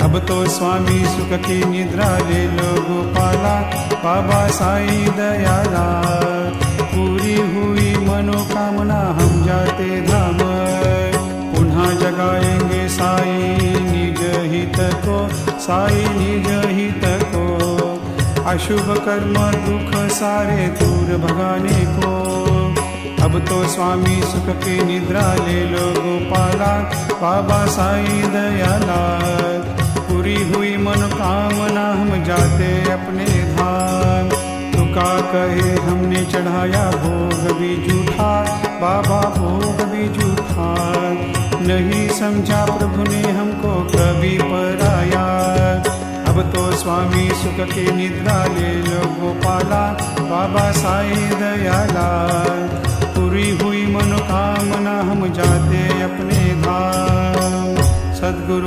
अब तो स्वामी सुख की निद्रा ले लो गोपाला, बाबा साई दयाला। पूरी हुई मनोकामना हम जाते धाम, पुनः जगाएंगे साई निज हित को, साई निज हित को। अशुभ कर्म दुख सारे दूर भगाने को, अब तो स्वामी सुख की निद्रा ले लो गोपाला, बाबा साई दयाला। पूरी हुई मनोकामना हम जाते अपने धाम, तुका कहे हमने चढ़ाया भोग भी झूठा, बाबा भोग भी झूठा। नहीं समझा प्रभु ने हमको कभी पराया, अब तो स्वामी सुख की निद्रा ले लो गोपाला, बाबा साई दयाला। पूरी हुई मनोकामना हम जाते अपने धाम, सद्गुरु